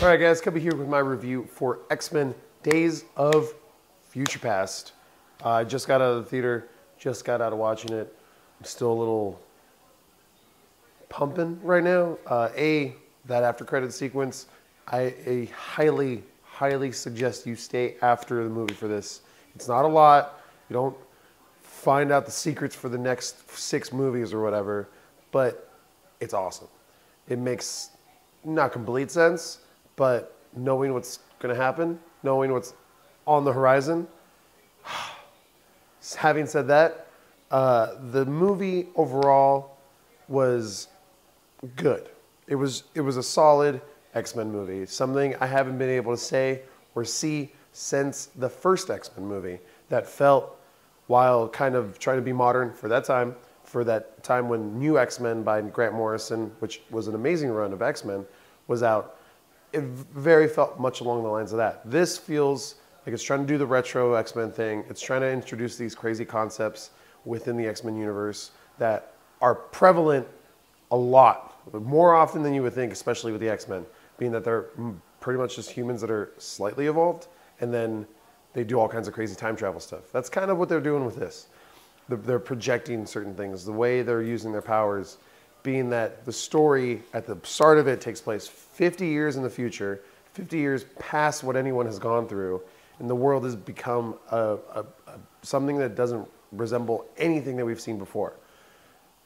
All right, guys, coming here with my review for X-Men Days of Future Past. I just got out of the theater, just got out of watching it. I'm still a little pumping right now. That after credit sequence, I highly suggest you stay after the movie for this. It's not a lot. You don't find out the secrets for the next 6 movies or whatever, but it's awesome. It makes not complete sense, but knowing what's going to happen, knowing what's on the horizon. Having said that, the movie overall was good. It was a solid X-Men movie, something I haven't been able to say or see since the first X-Men movie that felt, while kind of trying to be modern for that time when New X-Men by Grant Morrison, which was an amazing run of X-Men, was out, it very felt much along the lines of that. This feels like it's trying to do the retro X-Men thing. It's trying to introduce these crazy concepts within the X-Men universe that are prevalent a lot, more often than you would think, especially with the X-Men, being that they're pretty much just humans that are slightly evolved, and then they do all kinds of crazy time travel stuff. That's kind of what they're doing with this. They're projecting certain things, the way they're using their powers, being that the story at the start of it takes place 50 years in the future, 50 years past what anyone has gone through, and the world has become something that doesn't resemble anything that we've seen before.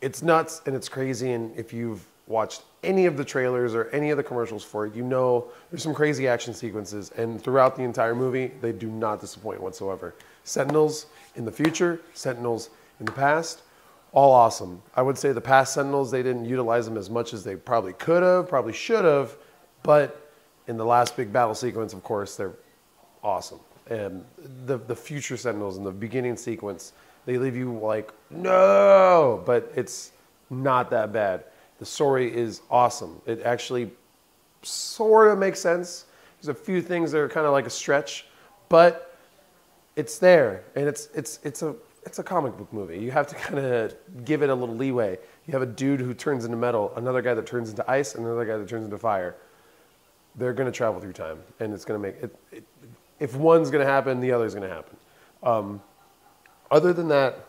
It's nuts and it's crazy, and if you've watched any of the trailers or any of the commercials for it, you know there's some crazy action sequences, and throughout the entire movie, they do not disappoint whatsoever. Sentinels in the future, Sentinels in the past, all awesome. I would say the past Sentinels, they didn't utilize them as much as they probably could have, probably should have, but in the last big battle sequence, of course, they're awesome. And the future Sentinels in the beginning sequence, they leave you like, no, but it's not that bad. The story is awesome. It actually sort of makes sense. There's a few things that are kind of like a stretch, but it's there, and it's a comic book movie. You have to kind of give it a little leeway. You have a dude who turns into metal, another guy that turns into ice, and another guy that turns into fire. They're going to travel through time, and it's going to make it. If one's going to happen, the other's going to happen. Other than that,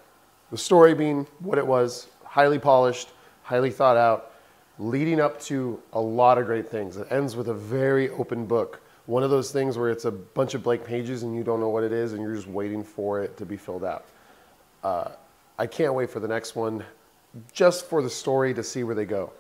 the story being what it was, highly polished, highly thought out, leading up to a lot of great things. It ends with a very open book. One of those things where it's a bunch of blank pages and you don't know what it is and you're just waiting for it to be filled out. I can't wait for the next one, just for the story to see where they go.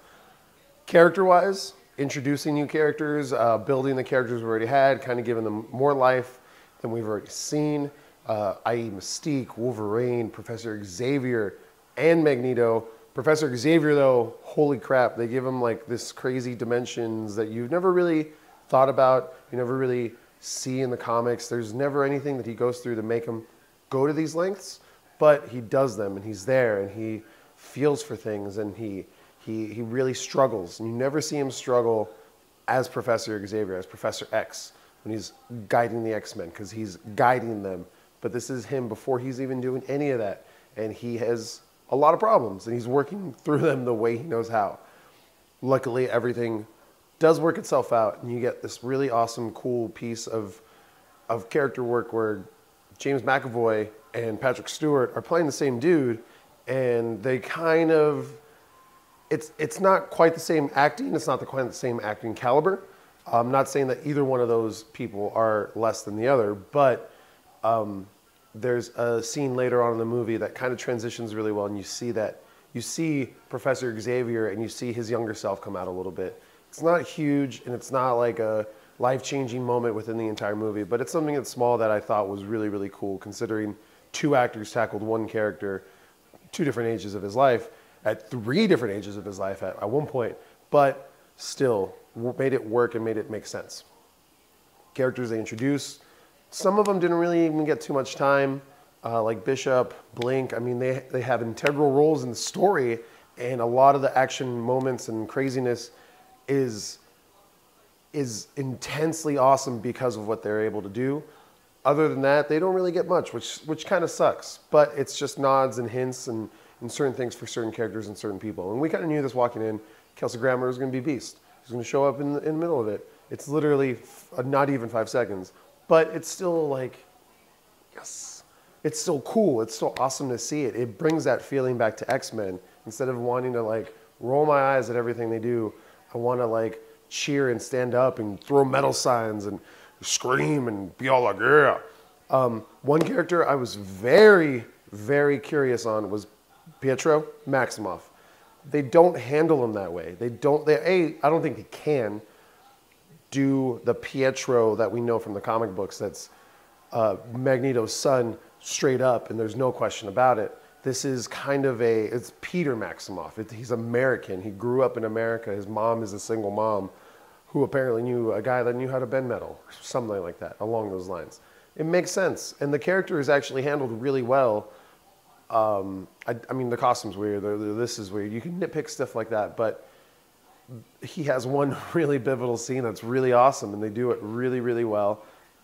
Character-wise, introducing new characters, building the characters we already had, kind of giving them more life than we've already seen, i.e. Mystique, Wolverine, Professor Xavier, and Magneto. Professor Xavier, though, holy crap, they give him like this crazy dimensions that you've never really thought about, you never really see in the comics. There's never anything that he goes through to make him go to these lengths, but he does them, and he's there, and he feels for things, and he really struggles. And you never see him struggle as Professor Xavier, as Professor X, when he's guiding the X-Men, because he's guiding them. But this is him before he's even doing any of that, and he has a lot of problems, and he's working through them the way he knows how. Luckily, everything does work itself out, and you get this really awesome, cool piece of character work where James McAvoy and Patrick Stewart are playing the same dude, and they kind of, it's not quite the same acting, it's not quite the same acting caliber. I'm not saying that either one of those people are less than the other, but there's a scene later on in the movie that kind of transitions really well, and you see Professor Xavier and you see his younger self come out a little bit. It's not huge, and it's not like a life-changing moment within the entire movie, but it's something that's small that I thought was really, really cool, considering 2 actors tackled one character, 2 different ages of his life, at 3 different ages of his life at one point, but still made it work and made it make sense. Characters they introduced, some of them didn't really even get too much time, like Bishop, Blink. I mean, they have integral roles in the story, and a lot of the action moments and craziness is intensely awesome because of what they're able to do. Other than that, they don't really get much, which kind of sucks. But it's just nods and hints and certain things for certain characters and certain people. And we kind of knew this walking in. Kelsey Grammer was going to be beast. He's going to show up in the middle of it. It's literally not even 5 seconds. But it's still like, yes. It's still cool. It's still awesome to see it. It brings that feeling back to X-Men. Instead of wanting to like roll my eyes at everything they do, I want to like cheer and stand up and throw metal signs and scream and be all like, yeah. One character I was very, very curious on was Pietro Maximoff. They don't handle him that way. I don't think they can do the Pietro that we know from the comic books. That's Magneto's son straight up, and there's no question about it. This is kind of it's Peter Maximoff. He's American. He grew up in America. His mom is a single mom who apparently knew a guy that knew how to bend metal, something like that, along those lines. It makes sense. And the character is actually handled really well. I mean, the costume's weird. This is weird. You can nitpick stuff like that, but he has one really pivotal scene that's really awesome, and they do it really, really well.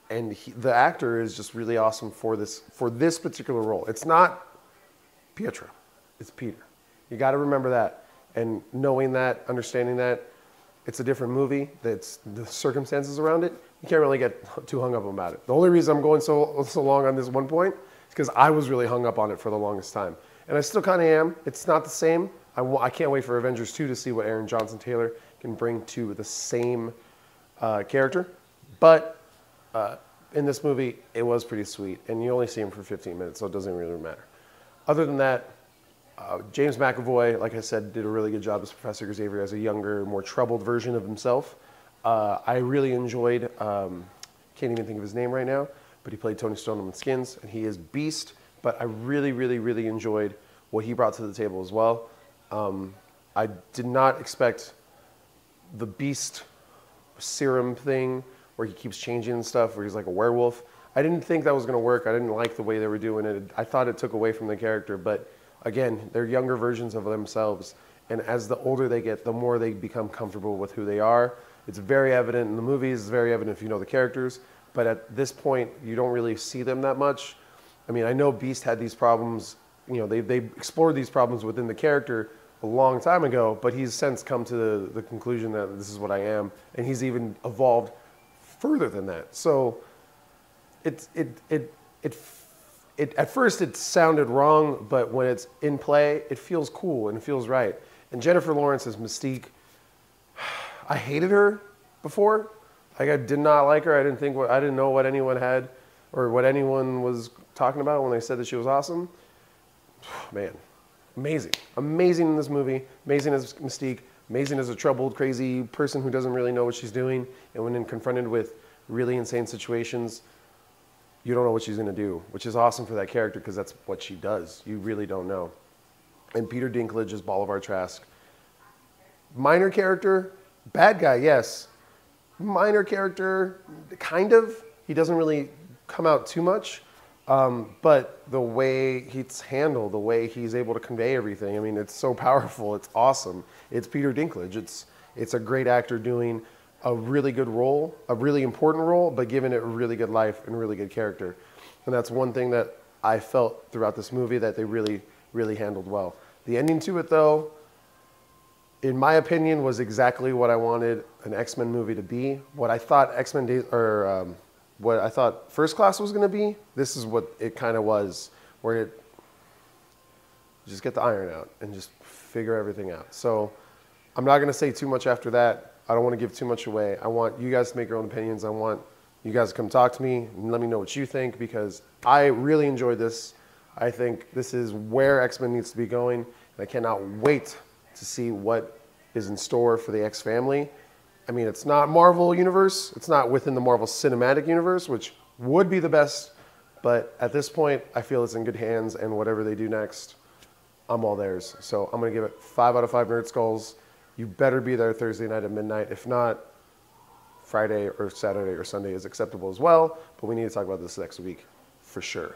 And the actor is just really awesome for this particular role. It's not Pietro. It's Peter. You got to remember that. And knowing that, understanding that, it's a different movie. That's the circumstances around it. You can't really get too hung up about it. The only reason I'm going so long on this one point is because I was really hung up on it for the longest time. And I still kind of am. It's not the same. I can't wait for Avengers 2 to see what Aaron Johnson Taylor can bring to the same character. But in this movie, it was pretty sweet. And you only see him for 15 minutes, so it doesn't really matter. Other than that, James McAvoy, like I said, did a really good job as Professor Xavier as a younger, more troubled version of himself. I really enjoyed, can't even think of his name right now, but he played Tony Storm on Skins, and he is Beast. But I really, really, really enjoyed what he brought to the table as well. I did not expect the Beast serum thing where he keeps changing and stuff, where he's like a werewolf. I didn't think that was going to work. I didn't like the way they were doing it. I thought it took away from the character, but again, they're younger versions of themselves. And as the older they get, the more they become comfortable with who they are. It's very evident in the movies. It's very evident if you know the characters. But at this point, you don't really see them that much. I mean, I know Beast had these problems. You know, they explored these problems within the character a long time ago, but he's since come to the conclusion that this is what I am. And he's even evolved further than that. So at first it sounded wrong, but when it's in play, it feels cool and it feels right. And Jennifer Lawrence as Mystique, I hated her before. Like, I did not like her. I didn't know what anyone had or what anyone was talking about when they said that she was awesome. Man, amazing. Amazing in this movie. Amazing as Mystique. Amazing as a troubled, crazy person who doesn't really know what she's doing. And when confronted with really insane situations, you don't know what she's going to do, which is awesome for that character because that's what she does. You really don't know. And Peter Dinklage is Bolivar Trask. Minor character, bad guy, yes. Minor character, kind of. He doesn't really come out too much. But the way he's handled, the way he's able to convey everything, I mean, it's so powerful. It's awesome. It's Peter Dinklage. It's a great actor doing a really good role, a really important role, but giving it a really good life and really good character. And that's one thing that I felt throughout this movie that they really, really handled well. The ending to it, though, in my opinion, was exactly what I wanted an X-Men movie to be. What I thought what I thought First Class was going to be, this is what it kind of was, where it just get the iron out and just figure everything out. So I'm not going to say too much after that. I don't want to give too much away. I want you guys to make your own opinions. I want you guys to come talk to me and let me know what you think because I really enjoyed this. I think this is where X-Men needs to be going. And I cannot wait to see what is in store for the X family. I mean, it's not Marvel Universe. It's not within the Marvel Cinematic Universe, which would be the best. But at this point, I feel it's in good hands. And whatever they do next, I'm all theirs. So I'm going to give it 5 out of 5 Nerd Skulls. You better be there Thursday night at midnight. If not, Friday or Saturday or Sunday is acceptable as well. But we need to talk about this next week for sure.